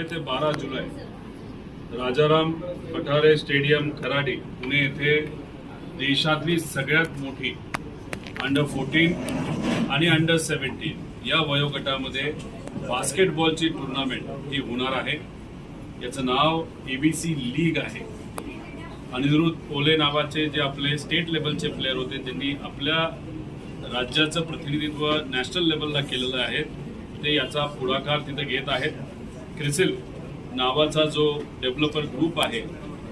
ते 12 जुलै राजाराम पठारे स्टेडियम खराडी पुणे येथे देशातली सगळ्यात मोठी अंडर 14 आणि अंडर 17 या वयोगटामध्ये बास्केटबॉलची टुर्नामेंट ही होणार आहे। याचं नाव एबीसी लीग आहे। अनिरुद्ध पोले नावाचे जे आपले स्टेट लेवलचे प्लेयर होते त्यांनी आपल्या राज्याचं प्रतिनिधित्व नॅशनल लेवलला केलेलं आहे। ते याचा पुढाकार तिथे घेत आहेत। क्रिसिल नावाचा जो डेव्हलपर ग्रुप आहे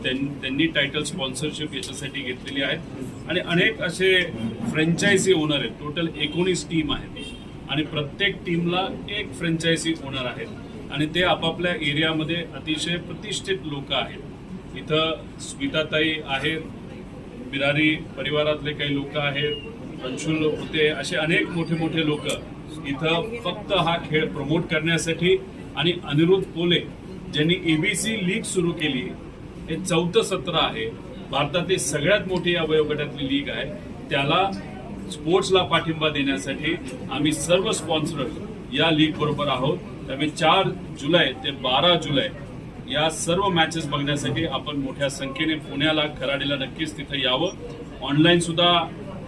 त्यांनी टायटल स्पॉन्सरशिप याच्यासाठी घेतलेली आहे आणि अनेक असे फ्रँचायझी ओनर आहेत। टोटल 19 टीम आहेत आणि प्रत्येक टीमला एक फ्रँचायझी ओनर आहेत आणि ते आपापल्या एरियामध्ये अतिशय प्रतिष्ठित लोक आहेत। इथं स्मिताताई आहेत, बिरारी परिवारातले काही लोक आहेत, अंशुल होते, असे अनेक मोठे मोठे लोक इथं फक्त हा खेळ प्रमोट करण्यासाठी आणि अनिरुद्ध पोले ज्यांनी एबीसी लीग सुरू केली, हे 4थं सत्र आहे। भारतातली सगळ्यात मोठी या वयोगटातली लीग आहे। त्याला स्पोर्ट्सला पाठिंबा देण्यासाठी आम्ही सर्व स्पॉन्सर या लीग बरोबर आहोत। त्यामुळे 4 जुलै ते 12 जुलै या सर्व मॅचेस बघण्यासाठी आपण मोठ्या संख्येने पुण्याला खराडीला नक्कीच तिथे यावं। ऑनलाईन सुद्धा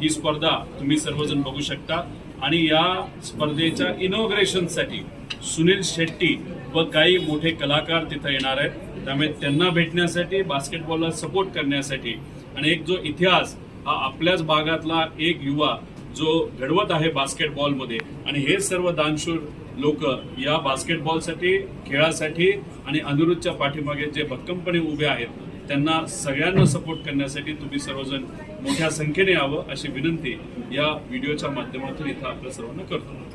ही स्पर्धा तुम्ही सर्वजण बघू शकता आणि या स्पर्धेच्या इनॉग्रेशनसाठी सुनील शेट्टी व काही मोठे कलाकार तिथे येणार आहेत। त्यामुळे त्यांना भेटण्यासाठी, बास्केटबॉलला सपोर्ट करण्यासाठी आणि एक जो इतिहास हा आपल्याच भागातला एक युवा जो घडवत आहे बास्केटबॉलमध्ये आणि हे सर्व दानशूर लोक या बास्केटबॉलसाठी, खेळासाठी आणि अनिरुद्धच्या पाठीमागे जे भक्कमपणे उभे आहेत त्यांना सगळ्यांना सपोर्ट करण्यासाठी तुम्ही सर्वजण मोठ्या संख्येने यावं अशी विनंती या व्हिडिओच्या माध्यमातून इथं आपल्या सर्वांना करतो।